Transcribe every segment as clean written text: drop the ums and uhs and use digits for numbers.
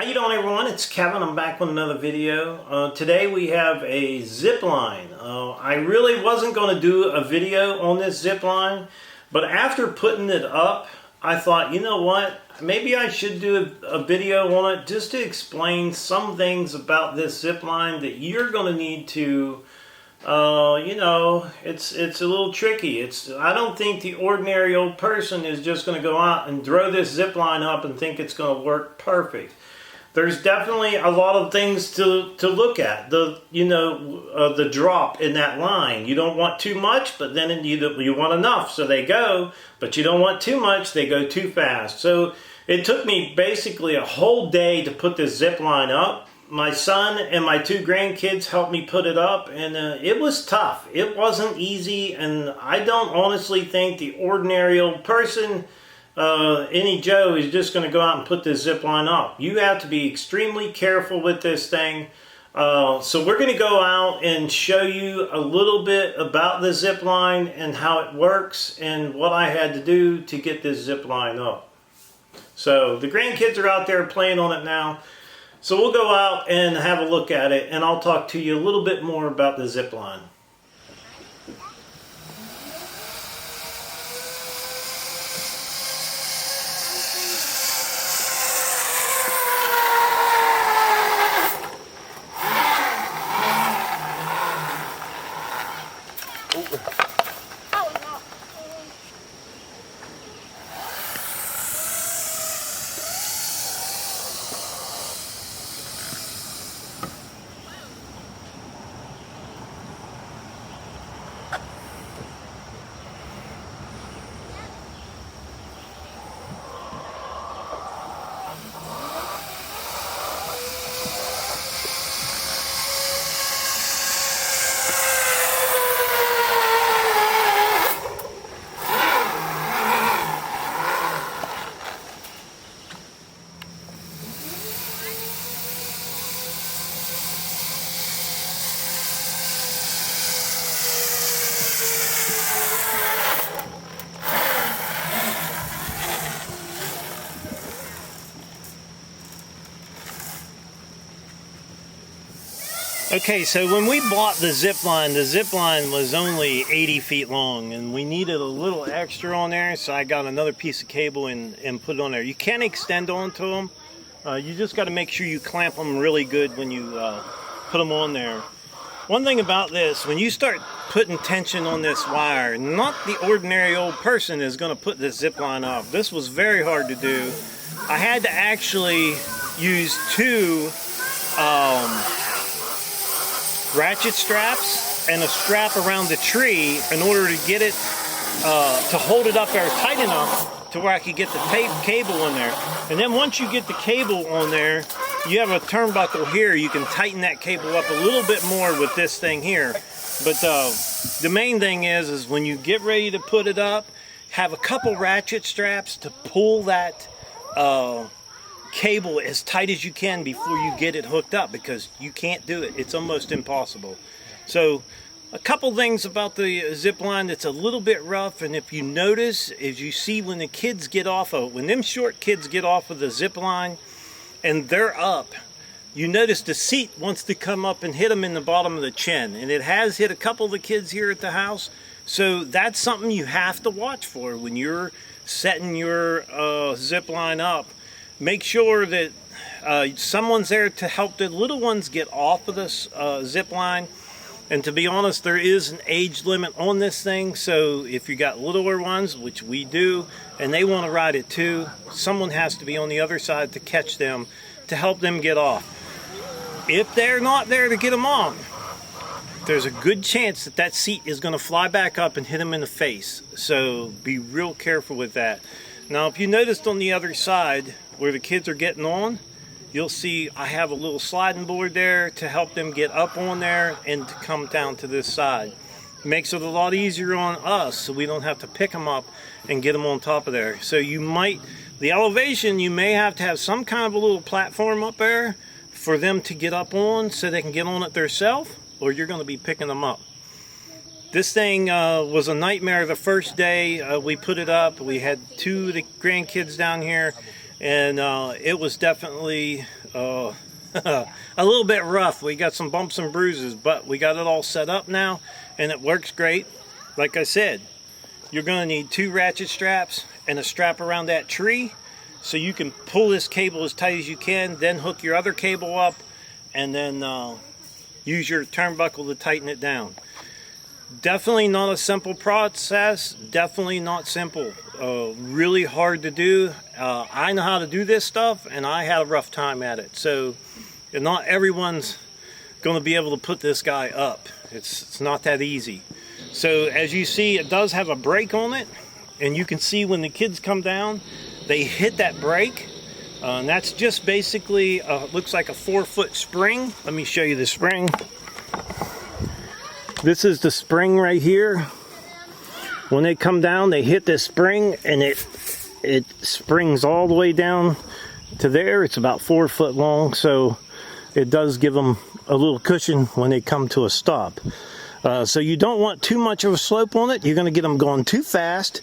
you doing, everyone? It's Kevin. I'm back with another video. Today we have a zip line. I really wasn't going to do a video on this zip line, but after putting it up, I thought, you know what? Maybe I should do a video on it just to explain some things about this zip line that you're going to need to, you know, it's a little tricky. I don't think the ordinary old person is just going to go out and throw this zip line up and think it's going to work perfect. There's definitely a lot of things to look at. The drop in that line. You don't want too much, but then you want enough. So they go, but you don't want too much. They go too fast. So it took me basically a whole day to put this zip line up. My son and my two grandkids helped me put it up, and it was tough. It wasn't easy, and I don't honestly think the ordinary old person, any Joe, is just going to go out and put this zip line up. You have to be extremely careful with this thing. So we're going to go out and show you a little bit about the zip line and how it works and what I had to do to get this zip line up. So the grandkids are out there playing on it now. So we'll go out and have a look at it, and I'll talk to you a little bit more about the zip line. Okay, so when we bought the zip line was only 80 feet long, and we needed a little extra on there, so I got another piece of cable and put it on there. You can extend onto them. You just got to make sure you clamp them really good when you put them on there. One thing about this, when you start putting tension on this wire, not the ordinary old person is going to put this zip line up. This was very hard to do. I had to actually use two ratchet straps and a strap around the tree in order to get it to hold it up there tight enough to where I could get the cable in there. And then once you get the cable on there, you have a turnbuckle here. You can tighten that cable up a little bit more with this thing here. But the main thing is when you get ready to put it up, have a couple ratchet straps to pull that cable as tight as you can before you get it hooked up, because you can't do it. It's almost impossible. So a couple things about the zip line that's a little bit rough, and if you notice, as you see when the kids get off of, when them short kids get off of the zip line and they're up, you notice the seat wants to come up and hit them in the bottom of the chin, and it has hit a couple of the kids here at the house. So that's something you have to watch for when you're setting your zip line up. Make sure that someone's there to help the little ones get off of this zip line. And to be honest, there is an age limit on this thing. So if you got littler ones, which we do, and they want to ride it too, someone has to be on the other side to catch them, to help them get off. If they're not there to get them off, there's a good chance that seat is going to fly back up and hit them in the face. So be real careful with that. Now, if you noticed on the other side where the kids are getting on, you'll see I have a little sliding board there to help them get up on there and to come down to this side. It makes it a lot easier on us, so we don't have to pick them up and get them on top of there. So the elevation, you may have to have some kind of a little platform up there for them to get up on so they can get on it themselves, or you're going to be picking them up. This thing was a nightmare the first day we put it up. We had two of the grandkids down here. and it was definitely a little bit rough. We got some bumps and bruises, but we got it all set up now, and it works great. Like I said, you're going to need 2 ratchet straps and a strap around that tree, so you can pull this cable as tight as you can, then hook your other cable up, and then use your turnbuckle to tighten it down. Definitely not a simple process, definitely not simple. Really hard to do. I know how to do this stuff, and I had a rough time at it. So not everyone's going to be able to put this guy up. It's not that easy. So as you see, it does have a brake on it, and you can see when the kids come down, they hit that brake. And that's just basically, looks like a 4-foot spring. Let me show you the spring. This is the spring right here. When they come down, they hit this spring, and it springs all the way down to there. It's about 4 foot long, so it does give them a little cushion when they come to a stop. So you don't want too much of a slope on it. You're going to get them going too fast,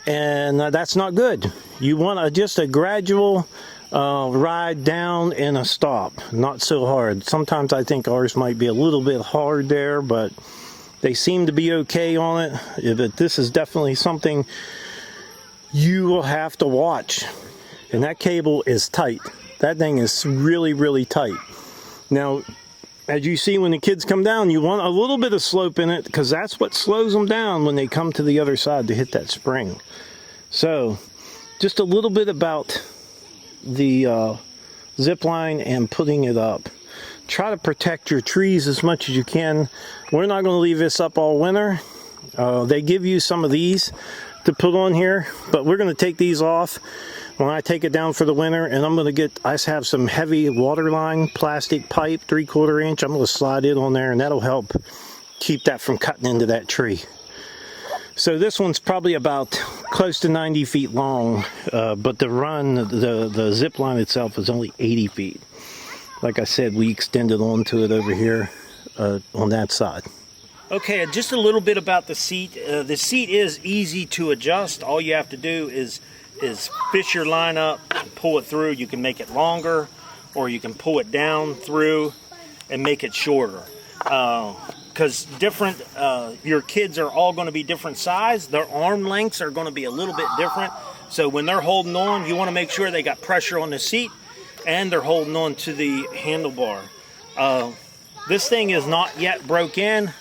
and that's not good. You want just a gradual ride down and a stop, not so hard. Sometimes I think ours might be a little bit hard there, but they seem to be okay on it. But this is definitely something you will have to watch. And that cable is tight. That thing is really, really tight. Now, as you see, when the kids come down, you want a little bit of slope in it, because that's what slows them down when they come to the other side to hit that spring. So, just a little bit about the zip line and putting it up. Try to protect your trees as much as you can. We're not going to leave this up all winter. They give you some of these to put on here, but we're going to take these off when I take it down for the winter, and I'm going to I have some heavy waterline plastic pipe, 3/4 inch. I'm going to slide it on there, and that'll help keep that from cutting into that tree. So this one's probably about close to 90 feet long, but the zip line itself is only 80 feet. Like I said, we extended onto it over here on that side. Okay, just a little bit about the seat. The seat is easy to adjust. All you have to do is fish your line up and pull it through. You can make it longer, or you can pull it down through and make it shorter. Because your kids are all going to be different size. Their arm lengths are going to be a little bit different. So when they're holding on, you want to make sure they got pressure on the seat and they're holding on to the handlebar. This thing is not yet broke in.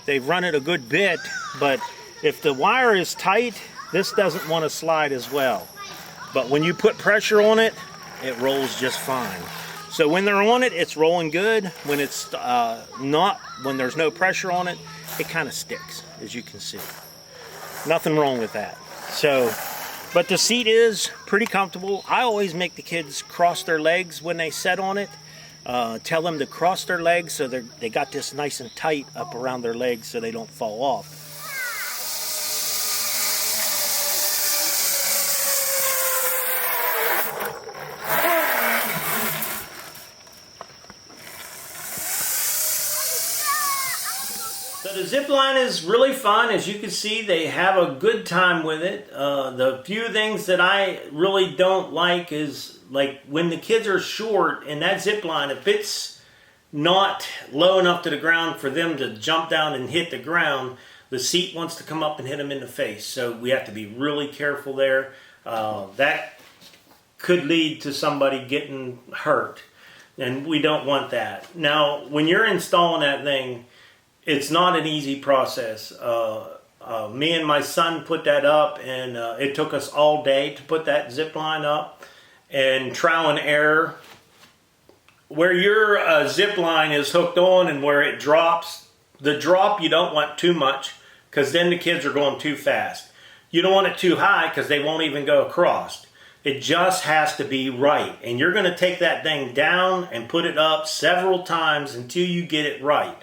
They've run it a good bit, but if the wire is tight, this doesn't want to slide as well. But when you put pressure on it, it rolls just fine. So when they're on it, it's rolling good. When it's when there's no pressure on it, it kind of sticks, as you can see. Nothing wrong with that. So, but the seat is pretty comfortable. I always make the kids cross their legs when they sit on it. Tell them to cross their legs so they got this nice and tight up around their legs so they don't fall off. So the zip line is really fun. As you can see, they have a good time with it. The few things that I really don't like is like when the kids are short and that zip line, if it's not low enough to the ground for them to jump down and hit the ground, the seat wants to come up and hit them in the face. So we have to be really careful there. That could lead to somebody getting hurt, and we don't want that. Now, when you're installing that thing, it's not an easy process. Me and my son put that up, and it took us all day to put that zip line up, and trial and error. Where your zip line is hooked on and where it drops, the drop you don't want too much, because then the kids are going too fast. You don't want it too high because they won't even go across. It just has to be right, and you're going to take that thing down and put it up several times until you get it right.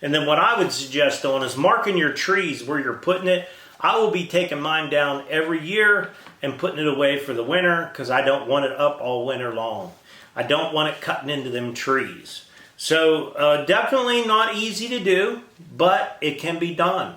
And then what I would suggest on is marking your trees where you're putting it. I will be taking mine down every year and putting it away for the winter, because I don't want it up all winter long. I don't want it cutting into them trees. So definitely not easy to do, but it can be done.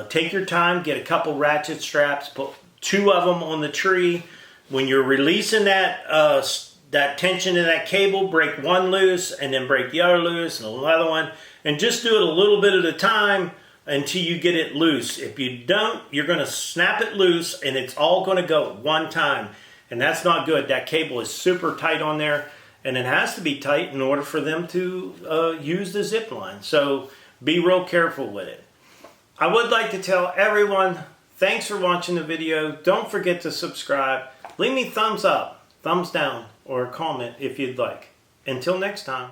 Take your time, get a couple ratchet straps, put 2 of them on the tree, when you're releasing that tension in that cable, break one loose and then break the other loose and another one, and just do it a little bit at a time until you get it loose. If you don't, you're going to snap it loose and it's all going to go at one time, and that's not good. That cable is super tight on there, and it has to be tight in order for them to use the zip line. So be real careful with it. I would like to tell everyone, thanks for watching the video. Don't forget to subscribe. Leave me thumbs up, thumbs down, or a comment if you'd like. Until next time.